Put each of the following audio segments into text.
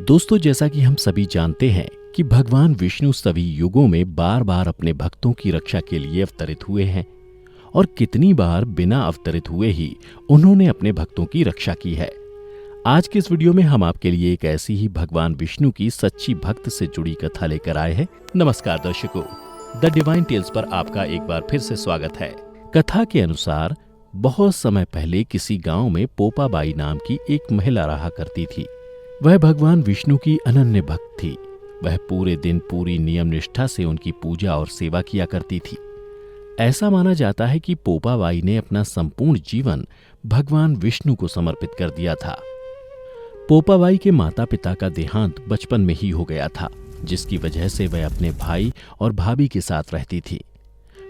दोस्तों, जैसा कि हम सभी जानते हैं कि भगवान विष्णु सभी युगों में बार बार अपने भक्तों की रक्षा के लिए अवतरित हुए हैं और कितनी बार बिना अवतरित हुए ही उन्होंने अपने भक्तों की रक्षा की है। आज के इस वीडियो में हम आपके लिए एक ऐसी ही भगवान विष्णु की सच्ची भक्त से जुड़ी कथा लेकर आए हैं। नमस्कार दर्शकों, द डिवाइन टेल्स पर आपका एक बार फिर से स्वागत है। कथा के अनुसार बहुत समय पहले किसी गांव में पोपाबाई नाम की एक महिला रहा करती थी। वह भगवान विष्णु की अनन्य भक्त थी। वह पूरे दिन पूरी नियम निष्ठा से उनकी पूजा और सेवा किया करती थी। ऐसा माना जाता है कि पोपाबाई ने अपना संपूर्ण जीवन भगवान विष्णु को समर्पित कर दिया था। पोपाबाई के माता पिता का देहांत बचपन में ही हो गया था, जिसकी वजह से वह अपने भाई और भाभी के साथ रहती थी।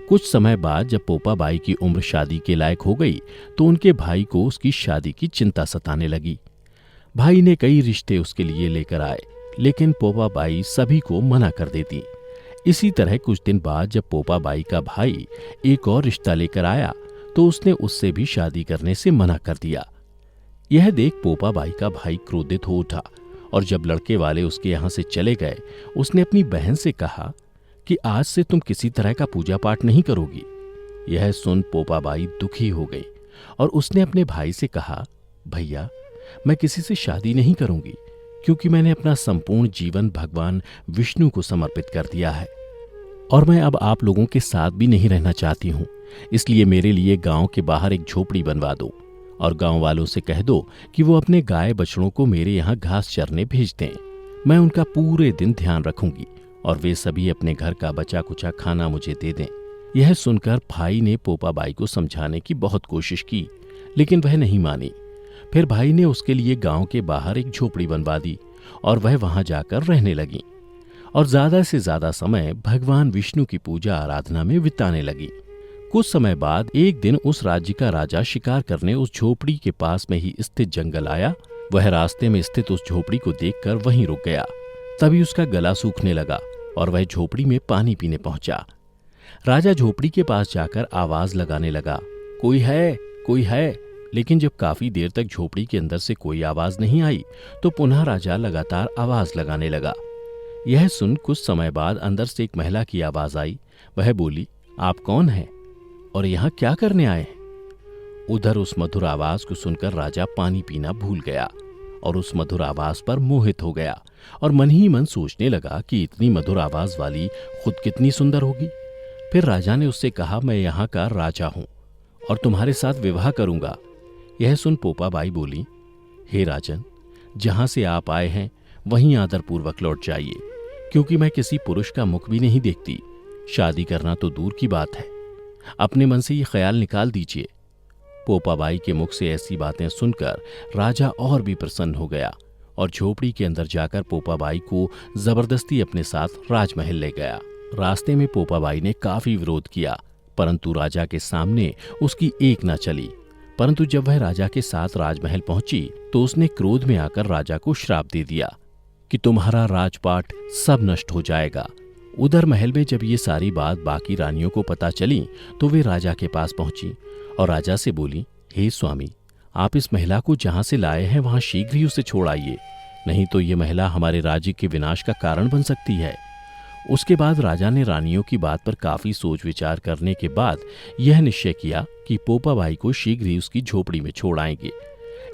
कुछ समय बाद जब पोपाबाई की उम्र शादी के लायक हो गई तो उनके भाई को उसकी शादी की चिंता सताने लगी। भाई ने कई रिश्ते उसके लिए लेकर आए, लेकिन पोपाबाई सभी को मना कर देती। इसी तरह कुछ दिन बाद जब पोपाबाई का भाई एक और रिश्ता लेकर आया तो उसने उससे भी शादी करने से मना कर दिया। यह देख पोपाबाई का भाई क्रोधित हो उठा और जब लड़के वाले उसके यहाँ से चले गए, उसने अपनी बहन से कहा कि आज से तुम किसी तरह का पूजा पाठ नहीं करोगी। यह सुन पोपाबाई दुखी हो गई और उसने अपने भाई से कहा, भैया, मैं किसी से शादी नहीं करूंगी क्योंकि मैंने अपना संपूर्ण जीवन भगवान विष्णु को समर्पित कर दिया है और मैं अब आप लोगों के साथ भी नहीं रहना चाहती हूँ। इसलिए मेरे लिए गांव के बाहर एक झोपड़ी बनवा दो और गांव वालों से कह दो कि वो अपने गाय बछड़ों को मेरे यहाँ घास चरने भेज दें। मैं उनका पूरे दिन ध्यान रखूंगी और वे सभी अपने घर का बचा कुचा खाना मुझे दे दें। यह सुनकर भाई ने पोपाबाई को समझाने की बहुत कोशिश की, लेकिन वह नहीं मानी। फिर भाई ने उसके लिए गांव के बाहर एक झोपड़ी बनवा दी और वह वहां जाकर रहने लगी और ज्यादा से ज्यादा समय भगवान विष्णु की पूजा आराधना में बिताने लगी। कुछ समय बाद एक दिन उस राज्य का राजा शिकार करने उस झोपड़ी के पास में ही स्थित जंगल आया। वह रास्ते में स्थित उस झोपड़ी को देखकर वहीं रुक गया। तभी उसका गला सूखने लगा और वह झोपड़ी में पानी पीने पहुंचा। राजा झोपड़ी के पास जाकर आवाज लगाने लगा, कोई है, कोई है। लेकिन जब काफी देर तक झोपड़ी के अंदर से कोई आवाज नहीं आई तो पुनः राजा लगातार आवाज लगाने लगा। यह सुन कुछ समय बाद अंदर से एक महिला की आवाज आई। वह बोली, आप कौन हैं और यहाँ क्या करने आए हैं? उधर उस मधुर आवाज को सुनकर राजा पानी पीना भूल गया और उस मधुर आवाज पर मोहित हो गया और मन ही मन सोचने लगा कि इतनी मधुर आवाज वाली खुद कितनी सुंदर होगी। फिर राजा ने उससे कहा, मैं यहाँ का राजा हूं और तुम्हारे साथ विवाह करूंगा। यह सुन पोपाबाई बोली, हे राजन, जहां से आप आए हैं वहीं आदरपूर्वक लौट जाइए, क्योंकि मैं किसी पुरुष का मुख भी नहीं देखती। शादी करना तो दूर की बात है, अपने मन से ये ख्याल निकाल दीजिए। पोपाबाई के मुख से ऐसी बातें सुनकर राजा और भी प्रसन्न हो गया और झोपड़ी के अंदर जाकर पोपाबाई को जबरदस्ती अपने साथ राजमहल ले गया। रास्ते में पोपाबाई ने काफी विरोध किया, परंतु राजा के सामने उसकी एक न चली। परंतु जब वह राजा के साथ राजमहल पहुंची तो उसने क्रोध में आकर राजा को श्राप दे दिया कि तुम्हारा राजपाट सब नष्ट हो जाएगा। उधर महल में जब ये सारी बात बाकी रानियों को पता चली तो वे राजा के पास पहुंची और राजा से बोली, हे स्वामी, आप इस महिला को जहां से लाए हैं वहां शीघ्र ही उसे छोड़ आइए, नहीं तो ये महिला हमारे राज्य के विनाश का कारण बन सकती है। उसके बाद राजा ने रानियों की बात पर काफी सोच विचार करने के बाद यह निश्चय किया कि पोपाबाई को शीघ्र ही उसकी झोपड़ी में छोड़ आएंगे।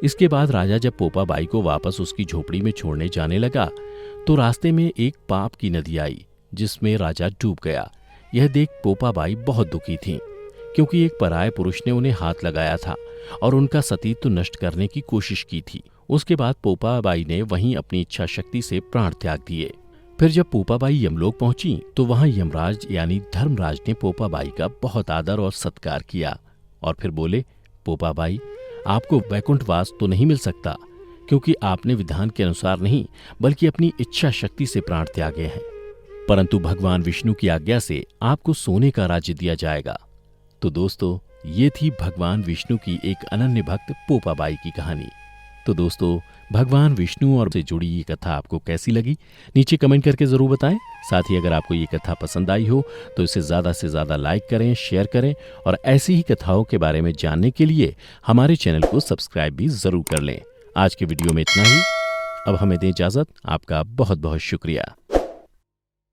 इसके बाद राजा जब पोपाबाई को वापस उसकी झोपड़ी में छोड़ने जाने लगा तो रास्ते में एक पाप की नदी आई जिसमें राजा डूब गया। यह देख पोपाबाई बहुत दुखी थी, क्योंकि एक पराये पुरुष ने उन्हें हाथ लगाया था और उनका सतीत्व नष्ट करने की कोशिश की थी। उसके बाद पोपाबाई ने वहीं अपनी इच्छा शक्ति से प्राण त्याग दिए। फिर जब पोपाबाई यमलोक पहुंची तो वहां यमराज यानी धर्मराज ने पोपाबाई का बहुत आदर और सत्कार किया और फिर बोले, पोपाबाई, आपको वैकुंठवास तो नहीं मिल सकता, क्योंकि आपने विधान के अनुसार नहीं बल्कि अपनी इच्छा शक्ति से प्राण त्यागे हैं, परंतु भगवान विष्णु की आज्ञा से आपको सोने का राज्य दिया जाएगा। तो दोस्तों, ये थी भगवान विष्णु की एक अनन्य भक्त पोपाबाई की कहानी। तो दोस्तों, भगवान विष्णु और से जुड़ी ये कथा आपको कैसी लगी, नीचे कमेंट करके जरूर बताएं। साथ ही अगर आपको ये कथा पसंद आई हो तो इसे ज़्यादा से ज़्यादा लाइक करें, शेयर करें और ऐसी ही कथाओं के बारे में जानने के लिए हमारे चैनल को सब्सक्राइब भी ज़रूर कर लें। आज के वीडियो में इतना ही। अब हमें दें इजाजत। आपका बहुत बहुत शुक्रिया।